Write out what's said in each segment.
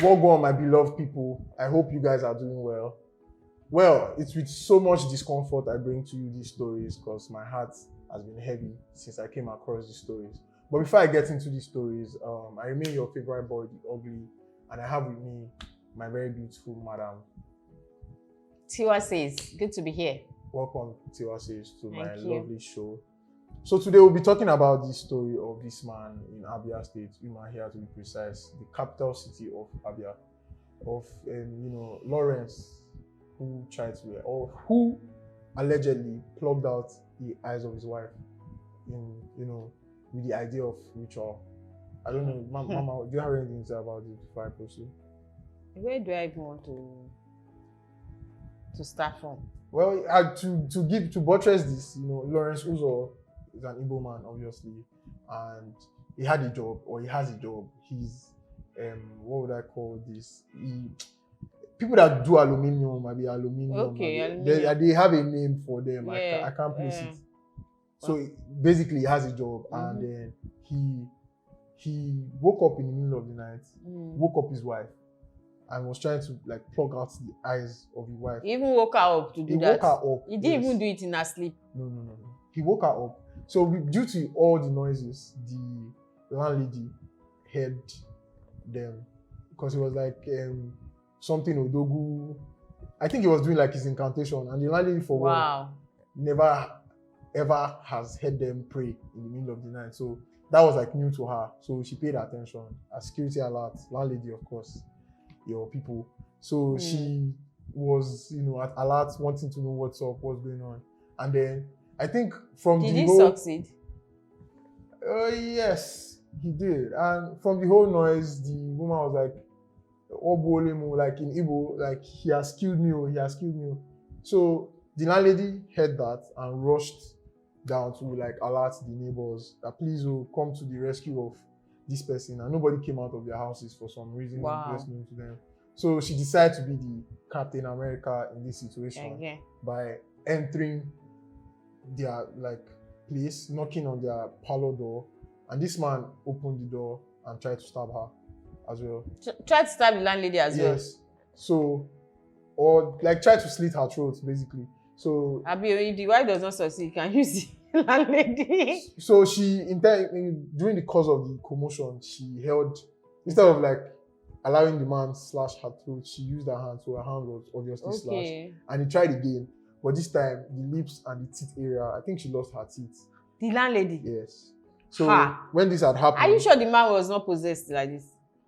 What go on, my beloved people? I hope you guys are doing well. Well, it's with so much discomfort I bring to you these stories because my heart has been heavy since I came across these stories. But before I get into these stories, I remain your favorite boy, the ugly, and I have with me my very beautiful madam. Tiwa says, good to be here. Welcome, Tiwa says, to my Thank you. lovely show. So today we'll be talking about the story of this man in Abia State, Umahia to be precise, the capital city of Abia, of Lawrence, who tried to, or who allegedly plugged out the eyes of his wife, with the idea of ritual. I don't know, Mama, do you have anything to say about it before I proceed? Where do I even want to start from? Well, to buttress this, Lawrence Uzo is an Igbo man, obviously, and he had a job, or he has a job. He's what would I call this? People that do aluminium, maybe aluminium. Okay, aluminium. They have a name for them. Yeah, I can't place it. So basically, he has a job, and then he woke up in the middle of the night, woke up his wife, and was trying to plug out the eyes of his wife. He even woke her up to do that. He woke her up. He didn't even do it in her sleep. No. He woke her up. So due to all the noises, the landlady heard them because it was something Odogu. I think he was doing his incantation, and the landlady never ever has heard them pray in the middle of the night. So that was new to her. So she paid attention. A security alert, landlady, of course, your people. So she was, at alert, wanting to know what's up, what's going on. And then I think from Did he succeed? Yes, he did. And from the whole noise, the woman was like, Obolemo, in Igbo, he has killed me, he has killed me. So the landlady heard that and rushed down to alert the neighbors that please come to the rescue of this person. And nobody came out of their houses for some reason. Wow. Just known to them. So she decided to be the Captain America in this situation by entering their place, knocking on their parlor door, and this man opened the door and tried to stab her as well. Tried to stab the landlady as well? Yes. So, or tried to slit her throat, basically. So, if the wife does not succeed, can you see the landlady? So she, during the course of the commotion, she held, instead of allowing the man slash her throat, she used her hand, so her hand was obviously slashed. And he tried again, but this time the lips and the teeth area, I think she lost her teeth. The landlady? Yes. So when this had happened, are you sure the man was not possessed like this?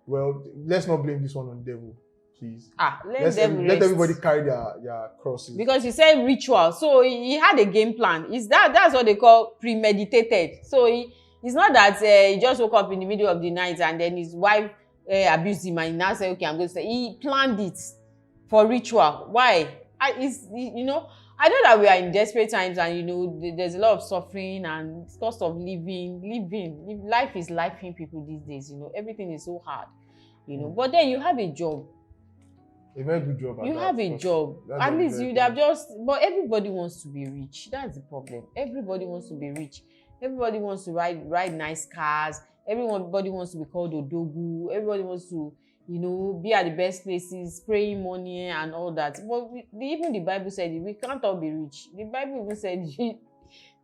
Well, let's not blame this one on the devil, please. Let everybody carry their crosses. Because you said ritual, so he had a game plan. That's what they call premeditated. So it's not that he just woke up in the middle of the night and then his wife abused him and he now said, okay, I'm going to say. He planned it for ritual. Why? I know that we are in desperate times and there's a lot of suffering and cost of living. Life is lifing people these days. Everything is so hard. But then you have a job. A very good job. You have a job. At least you'd have but everybody wants to be rich. That's the problem. Everybody wants to be rich. Everybody wants to ride nice cars. Everybody wants to be called Odogu. Everybody wants to be at the best places, praying money and all that. But even the Bible said we can't all be rich. The Bible even said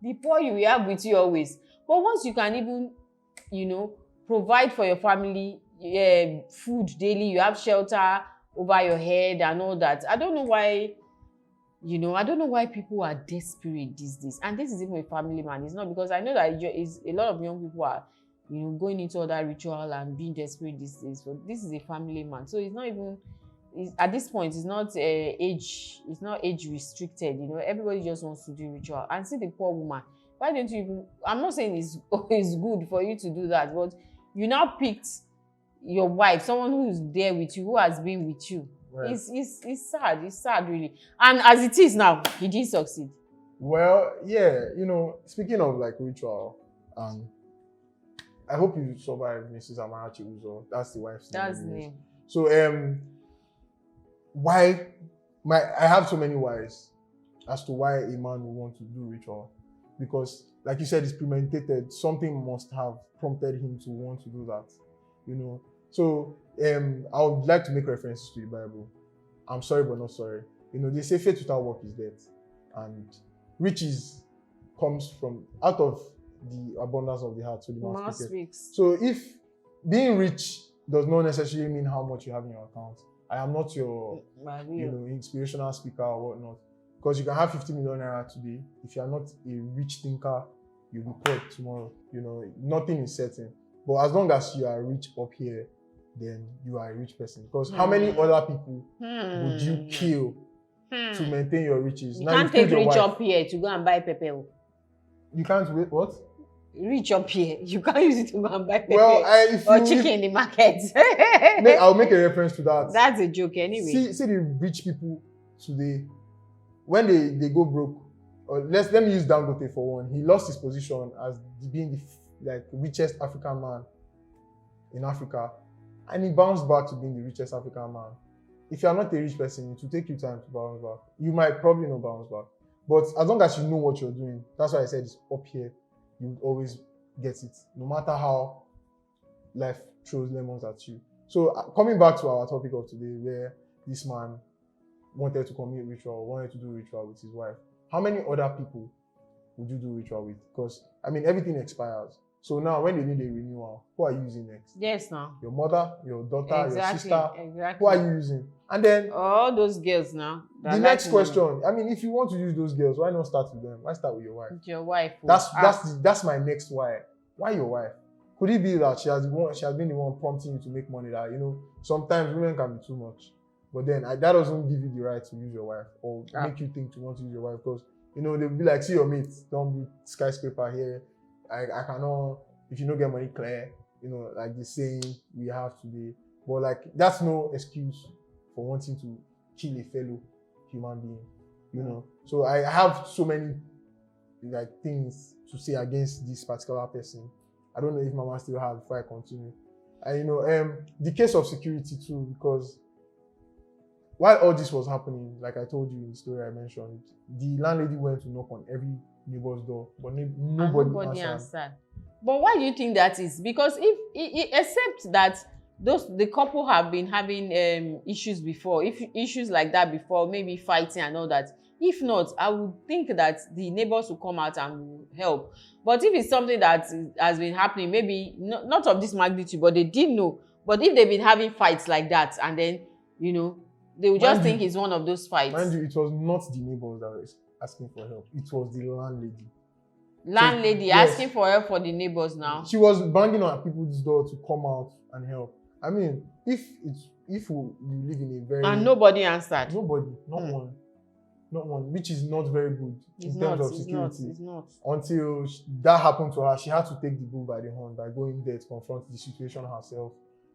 the poor you will have with you always. But once you can even, provide for your family food daily, you have shelter over your head and all that. I don't know why people are desperate these days. And this is even a family man. It's not because I know that a lot of young people are going into all that ritual and being desperate these days. But this is a family man. So it's not even, at this point, it's not age restricted. Everybody just wants to do ritual. And see the poor woman. Why don't you even, I'm not saying it's good for you to do that, but you now picked your wife, someone who is there with you, who has been with you. Right. It's sad. It's sad, really. And as it is now, he didn't succeed. Well, yeah, speaking of ritual, I hope you survive Mrs. Amarachi Uzo. That's the wife's name. That's the name. So, I have so many whys as to why a man would want to do ritual. Because, like you said, it's premeditated. Something must have prompted him to want to do that. So I would like to make references to the Bible. I'm sorry, but not sorry. They say faith without work is death, and riches comes from out of the abundance of the heart. So the mouth speaks. So if being rich does not necessarily mean how much you have in your account. I am not your, inspirational speaker or whatnot. Because you can have 50 million naira today. If you are not a rich thinker, you'll be poor tomorrow. Nothing is certain. But as long as you are rich up here, then you are a rich person. Because how many other people would you kill to maintain your riches? You can't take rich up here to go and buy pepper. You can't wait, what? Rich up here. You can't use it to go and buy pepper or chicken in the market. I'll make a reference to that. That's a joke anyway. See the rich people today, when they go broke, or let me use Dangote for one. He lost his position as being the richest African man in Africa, and he bounced back to being the richest African man. If you are not a rich person, it will take you time to bounce back. You might probably not bounce back, but as long as you know what you're doing, that's why I said it's up here. You would always get it, no matter how life throws lemons at you. So coming back to our topic of today, where this man wanted to commit ritual, wanted to do ritual with his wife, how many other people would you do ritual with? Because everything expires. So now when they need a renewal, who are you using next? Yes, now. Your mother, your daughter, your sister. Exactly. Who are you using? And then all those girls now. The next question. If you want to use those girls, why not start with them? Why start with your wife? With your wife. That's my next why. Why your wife? Could it be that she has been the one prompting you to make money? That sometimes women can be too much, but then that doesn't give you the right to use your wife or make you think to want to use your wife, because they'll be like, see your mates, don't be skyscraper here. I cannot, if you don't get money clear, like the saying we have today. But that's no excuse for wanting to kill a fellow human being, So I have so many things to say against this particular person. I don't know if Mama still has before I continue. And the case of security too, because while all this was happening, like I told you in the story I mentioned, the landlady went to knock on every neighbor's door, but nobody answered. But why do you think that is? Because except that the couple have been having issues before, if issues like that before, maybe fighting and all that. If not, I would think that the neighbors will come out and help. But if it's something that has been happening, maybe not of this magnitude, but they didn't know. But if they've been having fights like that, and then they will just think it's one of those fights. Mind you, it was not the neighbors that were asking for help. It was the landlady. Landlady asking for help for the neighbors now. She was banging on people's door to come out and help. If you live in a very... And nobody answered. Nobody. Not one, which is not very good in terms of security. It's not. Until that happened to her, she had to take the bull by the horn by going there to confront the situation herself,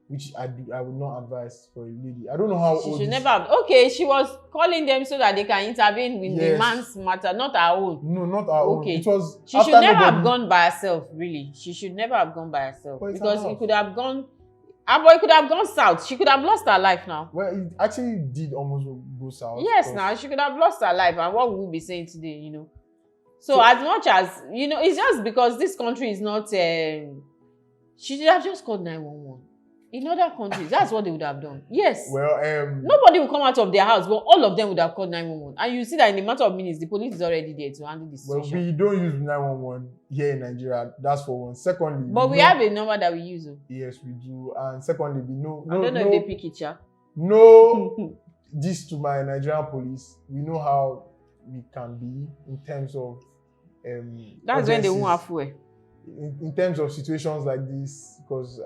which I would not advise for a lady. I don't know how old she should never have. Okay, she was calling them so that they can intervene with the man's matter, not her own. No, not her own. It was she should never have gone by herself, really. She should never have gone by herself. Because it could have gone... But it could have gone south. She could have lost her life now. Well, it actually did almost go south. Yes, now she could have lost her life. And what would we be saying today, So as much as, it's just because this country is not... she should have just called 911. In other countries, that's what they would have done. Yes. Well, nobody will come out of their house, but all of them would have called 911. And you see that in a matter of minutes, the police is already there to handle the situation. Well, we don't use 911 here in Nigeria. That's for one. Secondly, but we have a number that we use. Yes, we do. And secondly, we know. I don't know if they pick it, yeah. No, this to my Nigerian police. We know how we can be in terms of. That's when they won't have fuel. In terms of situations like this, because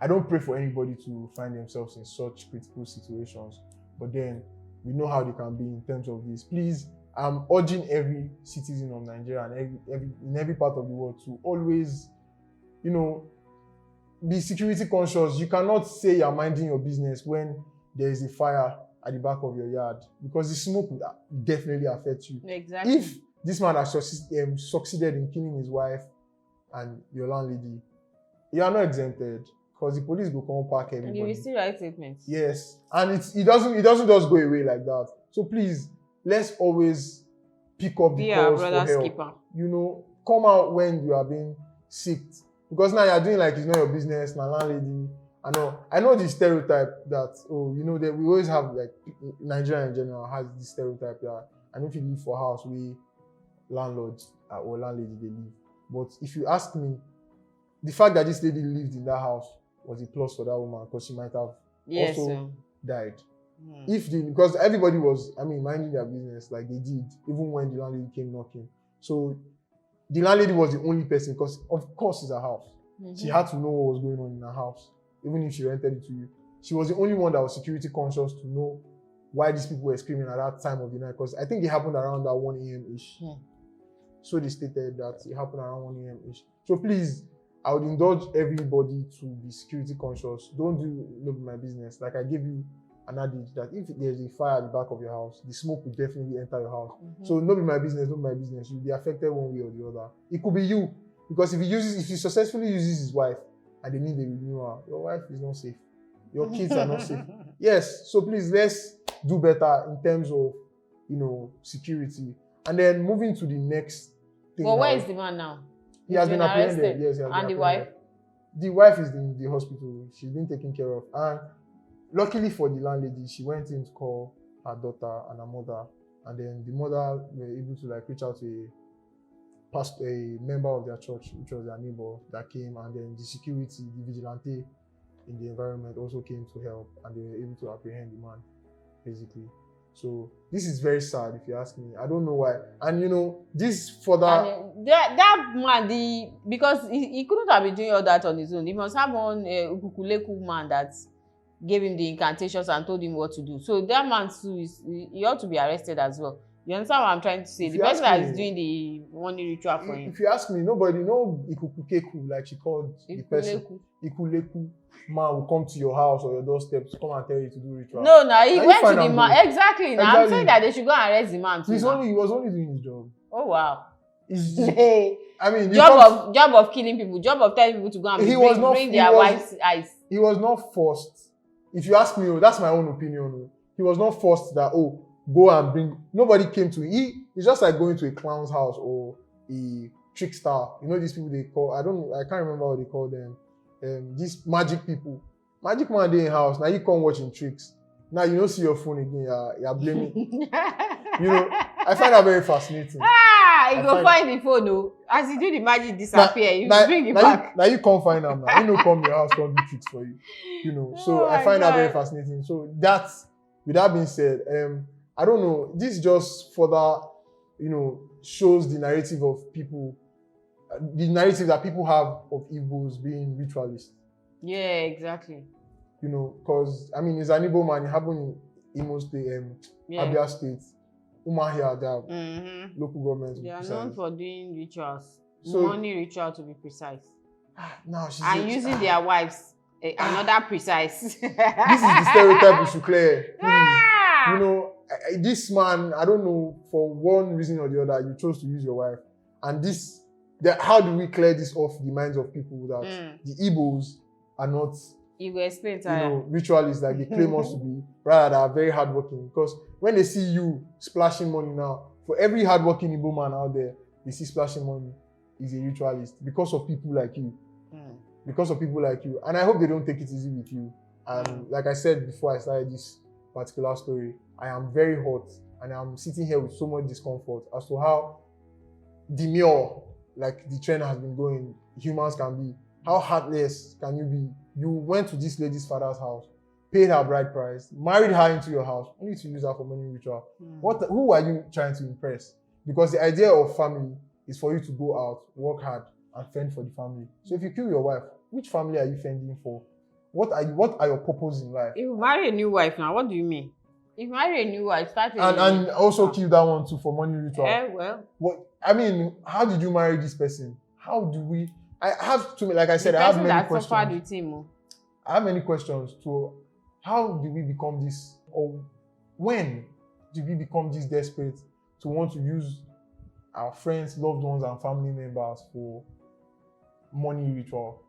I don't pray for anybody to find themselves in such critical situations, but then we know how they can be in terms of this. Please, I'm urging every citizen of Nigeria and in every part of the world to always, be security conscious. You cannot say you're minding your business when there is a fire at the back of your yard, because the smoke would definitely affect you. Exactly. If this man has succeeded in killing his wife and your landlady, you are not exempted. Because the police will come park everybody. And you will still write statements. Yes. And it doesn't just go away like that. So please, let's always pick up the calls for help. Skipper. Come out when you are being sick. Because now you're doing like it's not your business, my landlady. I know the stereotype that, oh, you know, that we always have, like, Nigeria in general has this stereotype that, I know if you live for a house where landlords or landlady they live. But if you ask me, the fact that this lady lived in that house was a plus for that woman, because she might have also died. Because everybody was, minding their business like they did, even when the landlady came knocking. So the landlady was the only person, because of course it's her house. She had to know what was going on in her house, even if she rented it to you. She was the only one that was security conscious to know why these people were screaming at that time of the night, because I think it happened around that 1 a.m.-ish. So they stated that it happened around 1 a.m.-ish. So please, I would indulge everybody to be security conscious. Don't do no be my business. Like I gave you an adage that if there's a fire at the back of your house, the smoke will definitely enter your house. So no be my business, no be my business. You'll be affected one way or the other. It could be you, because if he successfully uses his wife and they need a renewal, your wife is not safe. Your kids are not safe. Yes, so please, let's do better in terms of, security. And then moving to the next thing. But where is the man now? He has been apprehended. Yes, he has been and apprehended. The wife? The wife is in the hospital. She's been taken care of. And luckily for the landlady, she went in to call her daughter and her mother. And then the mother were able to reach out to a member of their church, which was their neighbor, that came. And then the security, the vigilante in the environment also came to help. And they were able to apprehend the man, basically. So this is very sad, if you ask me. I don't know why. And this further... That man, because he couldn't have been doing all that on his own. He must have one Ukukuleku man that gave him the incantations and told him what to do. So that man too, he ought to be arrested as well. You understand what I'm trying to say? The person that is doing the money ritual for him. If you ask me, nobody, no Ikukukeku, like she called the person. Ikuleku man will come to your house or your doorstep to come and tell you to do ritual. No, he went to the man. Exactly. Now I'm saying that they should go and arrest the man too. He was only doing his job. Oh wow. Job of killing people, job of telling people to go and bring their wives' eyes. He was not forced. If you ask me, that's my own opinion. He was not forced that, go and bring. Nobody came to him. It's just like going to a clown's house or a trickster. These people they call, I can't remember what they call them. These magic people. Magic man dey in house. Now you come watching tricks. Now you don't see your phone again. You're blaming. I find that very fascinating. You go find the phone, though. As you do the magic disappear, you bring it back. Now you can't find them now. Come your house, come do tricks for you. So I find that very fascinating. So with that being said, I don't know. This just further, shows the narrative of people, the narrative that people have of Igbos being ritualists. Yeah, exactly. Because it's an Igbo man. It happened in Imo State, Abia State. Umahia, their local government. They are known for doing rituals, money ritual to be precise. Using their wives, another precise. This is the stereotype we should clear. Please. This man, I don't know, for one reason or the other, you chose to use your wife. And how do we clear this off the minds of people that the Igbos are not, you will explain ritualists like they claim us to be, rather they are very hardworking. Because when they see you splashing money now, for every hardworking Igbo man out there, they see splashing money is a ritualist because of people like you. Because of people like you. And I hope they don't take it easy with you. And like I said before I started this particular story, I am very hot and I'm sitting here with so much discomfort as to how demure, like the trend has been going, humans can be. How heartless can you be? You went to this lady's father's house, paid her bride price, married her into your house, only to use her for money ritual. Who are you trying to impress? Because the idea of family is for you to go out, work hard, and fend for the family. So if you kill your wife, which family are you fending for? What are your purposes in life? If you marry a new wife now, what do you mean? If you marry a new wife, and also kill that one too for money ritual. How did you marry this person? How do we? I have to, like I said, I have many questions. With him. I have many questions to how do we become this, or when did we become this desperate to want to use our friends, loved ones, and family members for money ritual?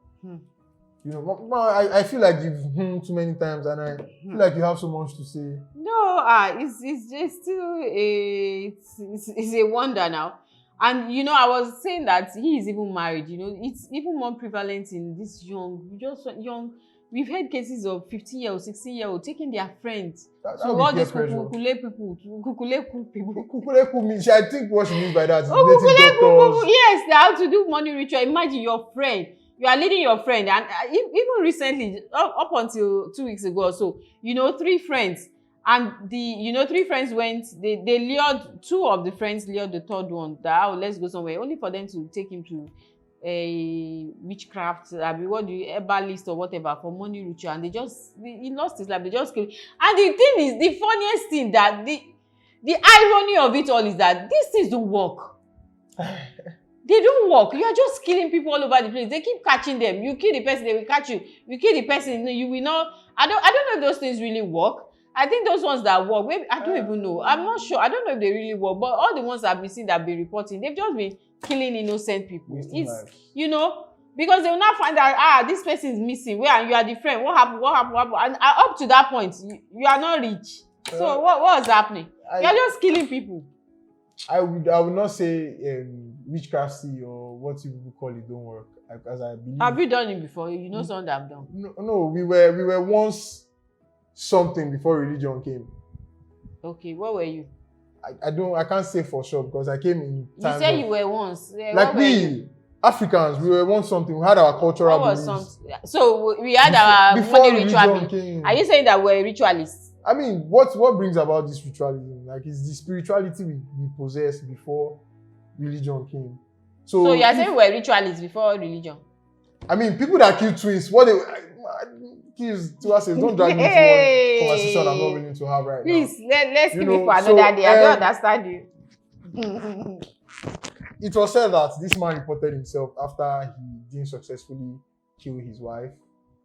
I feel like you've too many times, and I feel like you have so much to say. No, it's just still it's a wonder now. And I was saying that he is even married. It's even more prevalent in this young we've had cases of 15-year-old, 16-year-old taking their friends That to would be all peer these pressure. kukuleku people. Kukuleku means, I think what she means by that is Oh, native kukuleku, doctors. yes, they have to do money ritual. Imagine your friend. You are leading your friend, and even recently, up until 2 weeks ago or so, 3 friends, and the 3 friends went. They lured 2 of the friends, lured the third one that, oh, let's go somewhere, only for them to take him to a witchcraft, what do you, herbalist or whatever, for money ritual, and he lost his life. They just killed. And the thing is, the funniest thing, that the irony of it all is that these things don't work. They don't work. You are just killing people all over the place. They keep catching them. You kill the person, they will catch you. You kill the person, you will not. I don't know if those things really work. I think those ones that work, maybe, I don't even know. I'm not sure. I don't know if they really work. But all the ones I've been seeing that have been reporting, they've just been killing innocent people. Wasting It's lives. because they will not find out, this person is missing. Where, and you are the friend. What happened? And up to that point, you are not rich. So what is happening? You are just killing people. I would not say witchcrafty or what you people call it don't work. As I believe. Have you done it before? You know something I've done. No, we were once something before religion came. Okay, what were you? I can't say for sure because I came in time. You said you were once. Like we Africans, we were once something. We had our cultural beliefs. So we had our money ritual. Came. Are you saying that we're ritualists? I mean, what brings about this ritualism? Like, it's the spirituality we possessed before religion came. So you are saying we're ritualists before religion? I mean, people that kill twins, what they kills to us is don't drag me into one conversation I'm not willing to have right now. Please, let's keep it for another day. I don't understand you. It was said that this man reported himself after he didn't successfully kill his wife.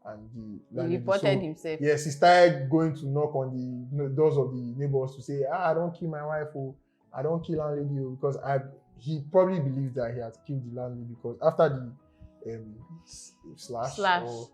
And he reported himself. Yes, he started going to knock on the doors of the neighbors to say, I don't kill my wife, or I don't kill landlady, because he probably believed that he had killed the landlady, because after the slash. Or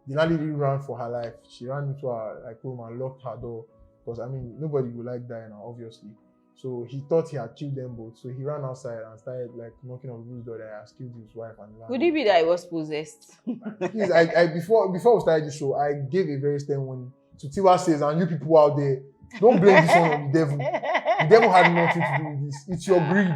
the landlady ran for her life. She ran into her room and locked her door, because nobody would like that now, obviously. So he thought he had killed them both. So he ran outside and started knocking on the door that he has killed his wife and landlady. Could it be that he was possessed? Please, before we started the show, I gave a very stern warning to Tiwa Says, and you people out there, don't blame this one on the devil. The devil had nothing to do with this. It's your greed.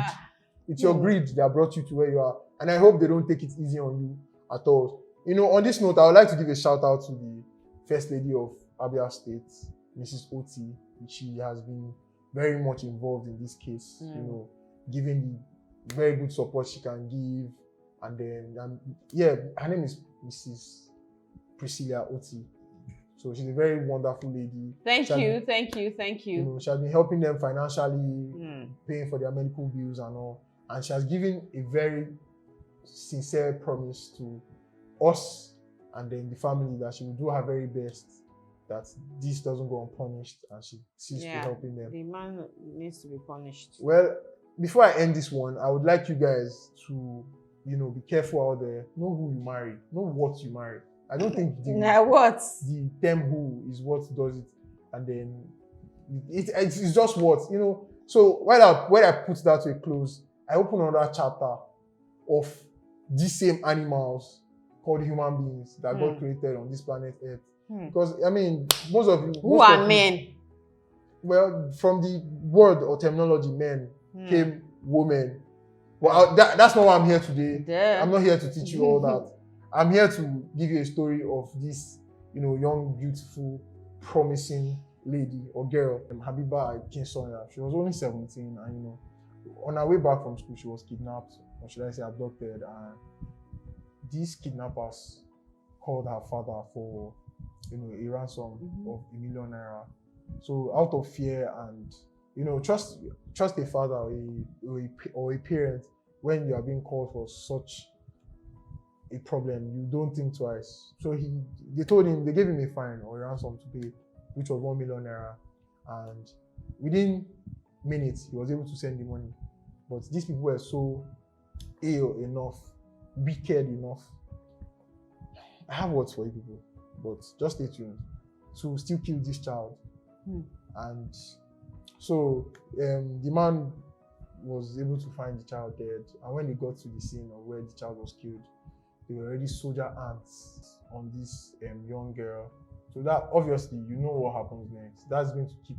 It's your greed that brought you to where you are. And I hope they don't take it easy on you at all. On this note, I would like to give a shout out to the First Lady of Abia State, Mrs. Oti. She has been very much involved in this case, giving the very good support she can give. And then, her name is Mrs. Priscilla Oti. So she's a very wonderful lady. Thank you. She has been helping them financially, paying for their medical bills and all. And she has given a very sincere promise to us and then the family that she will do her very best, that this doesn't go unpunished, and she sees to helping them. The man needs to be punished. Well, before I end this one, I would like you guys to, be careful out there. Know who you marry. Know what you marry. I don't think the term who is what does it, and then it's just what, So when I put that to a close, I open another chapter of these same animals called human beings that God created on this planet Earth. Because most of you who are men. Well, from the word or terminology, men came women. Well, that's not why I'm here today. Yeah. I'm not here to teach you all that. I'm here to give you a story of this, young, beautiful, promising lady or girl, Habiba Kinsonia. She was only 17, and on her way back from school, she was kidnapped, or should I say abducted, and these kidnappers called her father for a ransom of ₦1 million. So out of fear and trust a father or a parent when you are being called for such a problem, you don't think twice. So they gave him a fine or a ransom to pay, which was ₦1 million, and within minutes he was able to send the money. But these people were so ill enough, wicked enough. I have words for you people, but just stay tuned, to still kill this child. And so the man was able to find the child dead, and when he got to the scene of where the child was killed, they were already soldier ants on this young girl. So that obviously you know what happens next. That's going to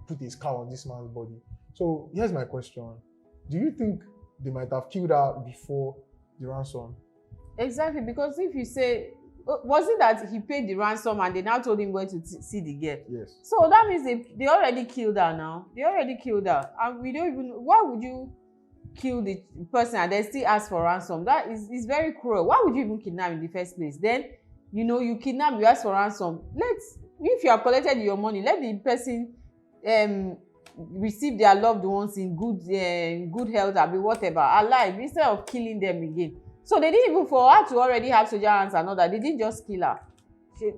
put a scar on this man's body. So here's my question: do you think they might have killed her before the ransom? Exactly, because if you say, was it that he paid the ransom and they now told him where to see the girl? Yes. So that means they already killed her now. They already killed her. And we don't even, why would you kill the person and then still ask for ransom? That is very cruel. Why would you even kidnap in the first place? Then, you kidnap, you ask for ransom. If you have collected your money, let the person receive their loved ones in good health, or whatever, alive, instead of killing them again. So they didn't even, for her to already have soldier hands and all that, they didn't just kill her.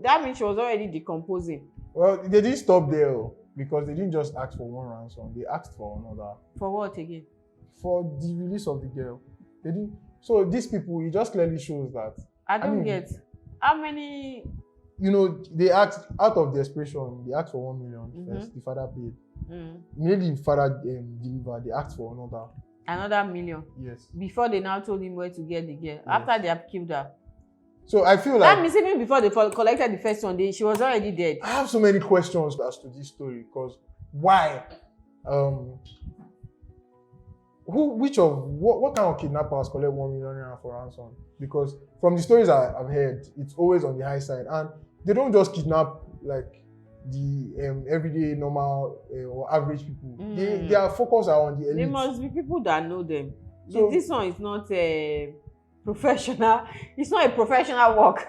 That means she was already decomposing. Well, they didn't stop there because they didn't just ask for one ransom. They asked for another. For what again? For the release of the girl. They didn't. So these people, it just clearly shows that. I don't get how many. They asked, out of desperation, they asked for 1 million first. The father paid. Maybe the father delivered, they asked for another million. Yes. Before they now told him where to get the girl. Yes. After they have killed her. So I feel like that means even before they collected the first one, she was already dead. I have so many questions as to this story, because why? What kind of kidnappers collect 1 million naira for ransom? Because from the stories I've heard, it's always on the high side, and they don't just kidnap like the everyday normal or average people. Their focus are on the elite. There must be people that know them. So this one is not a professional. It's not a professional work.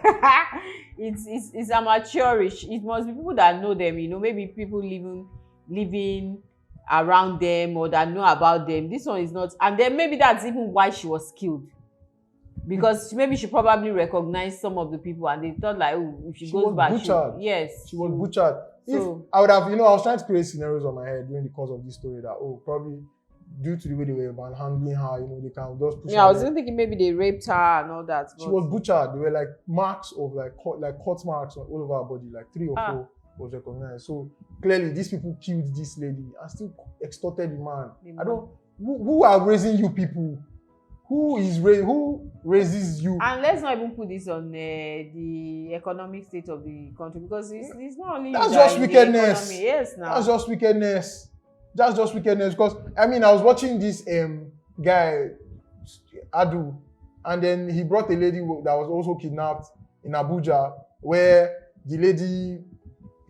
it's amateurish. It must be people that know them. Maybe people living around them or that know about them. This one is not, and then maybe that's even why she was killed. Because maybe she probably recognized some of the people and they thought like, oh, if she goes back, she was butchered. So, I would have, I was trying to create scenarios on my head during the course of this story that, probably due to the way they were manhandling her, they can just push her. I was even thinking maybe they raped her and all that. She was butchered. There were like marks of cut marks all over her body, like 3 or 4 was recognized. So clearly these people killed this lady and still extorted the man. Who are raising you people? Who raises you? And let's not even put this on the economic state of the country, because it's not only that's just wickedness. Yes, now that's just wickedness. That's just wickedness. Because I was watching this guy Adu, and then he brought a lady that was also kidnapped in Abuja, where the lady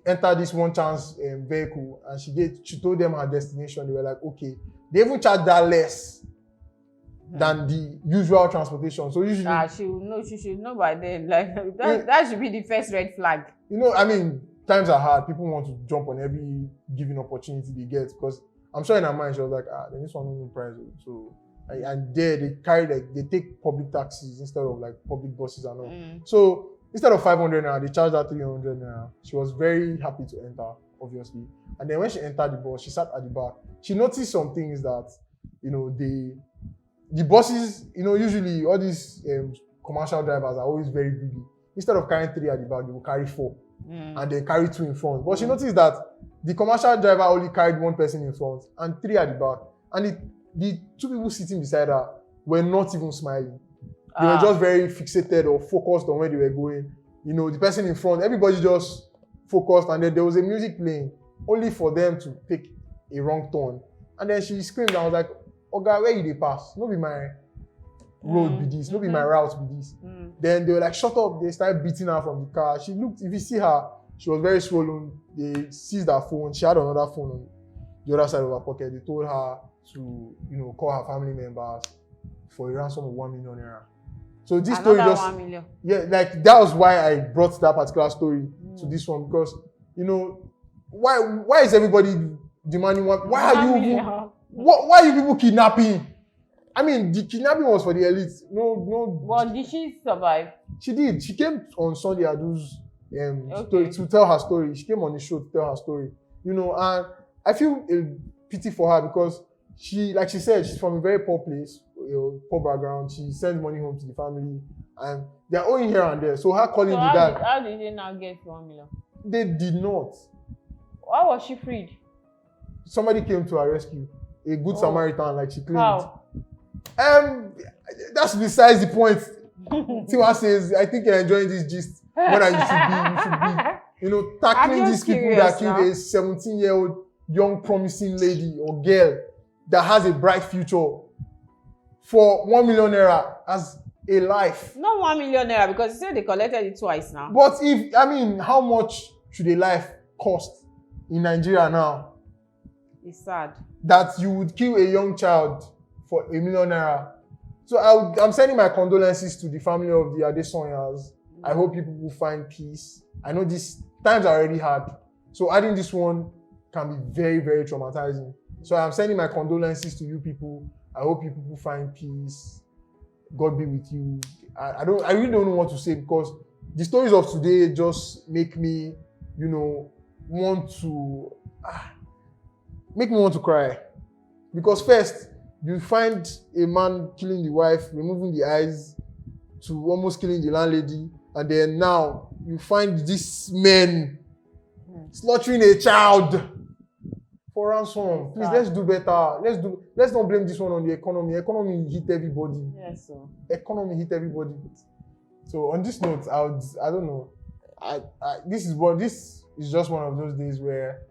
entered this one chance vehicle, and she told them her destination. They were like, okay, they even charged that less than the usual transportation. So usually she should know by then. Like that should be the first red flag. Times are hard. People want to jump on every given opportunity they get, because I'm sure in her mind she was like, then this one no price. So and there they take public taxis instead of like public buses and all. So instead of 500 naira, they charged her 300 naira. She was very happy to enter, obviously. And then when she entered the bus, she sat at the back. She noticed some things that the buses, usually all these commercial drivers are always very greedy. Instead of carrying 3 at the back, they will carry 4 and then carry 2 in front. But she noticed that the commercial driver only carried 1 person in front and 3 at the back. And the 2 people sitting beside her were not even smiling. They were just very fixated or focused on where they were going. The person in front, everybody just focused, and then there was a music playing only for them to take a wrong turn. And then she screamed, and I was like, Oga, where you dey pass? No be my road be this, no be my route be this. Then they were like, shut up. They started beating her from the car. She looked, if you see her, she was very swollen. They seized her phone. She had another phone on the other side of her pocket. They told her to, call her family members for a ransom of 1 million naira. So this story just 1 million. Yeah, like that was why I brought that particular story to this one, because why is everybody demanding one? Why are you people kidnapping? The kidnapping was for the elite. No. Well, did she survive? She did. She came on Sunday Adu's story to tell her story. She came on the show to tell her story. And I feel pity for her, because she, like she said, she's from a very poor place, poor background. She sends money home to the family, and they're owing here and there. So her calling the dad. How did they now get 1 million? They did not. Why was she freed? Somebody came to her rescue. A good Samaritan, like she claimed. How? That's besides the point. Tiwa says, I think you're enjoying this gist more than you should be, tackling these people that killed a 17-year-old young promising lady or girl that has a bright future for 1 million naira as a life. Not 1 million naira, because you said they collected it twice now. But how much should a life cost in Nigeria now? It's sad. That you would kill a young child for 1 million naira. So I'm sending my condolences to the family of the Adesanyas. I hope people will find peace. I know these times are already hard. So adding this one can be very, very traumatizing. So I'm sending my condolences to you people. I hope you people find peace. God be with you. I really don't know what to say, because the stories of today just make me, want to cry. Because first, you find a man killing the wife, removing the eyes, to almost killing the landlady, and then now you find these men slaughtering a child for ransom. Please, let's do better. Let's not blame this one on the economy. Economy hit everybody. Yes, sir. Economy hit everybody. So on this note, I don't know. This is just one of those days where,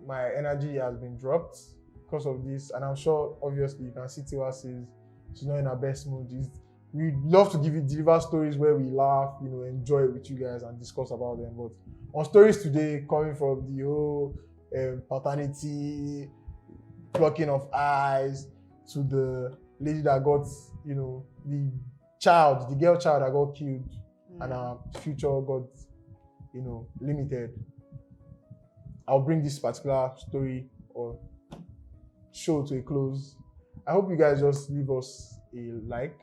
my energy has been dropped because of this, and I'm sure obviously you can see Tiwa says she's not in her best mood. We love to deliver stories where we laugh, enjoy it with you guys and discuss about them. But on stories today, coming from the whole paternity, plucking of eyes, to the lady that got, the girl child that got killed, and her future got, limited. I'll bring this particular story or show to a close. I hope you guys just leave us a like.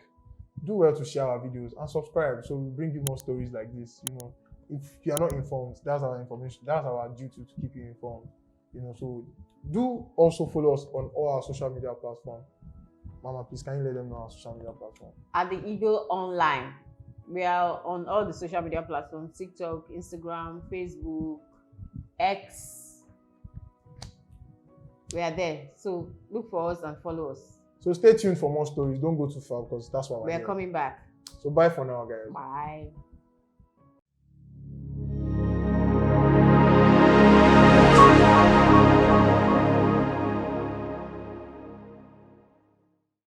Do well to share our videos and subscribe, so we'll bring you more stories like this. If you are not informed, that's our information. That's our duty to keep you informed. So do also follow us on all our social media platforms. Mama, please, can you let them know our social media platform? At the Eagle Online. We are on all the social media platforms: TikTok, Instagram, Facebook, X. We are there. So look for us and follow us. So stay tuned for more stories. Don't go too far, because that's what we are coming back. So bye for now, guys. Bye.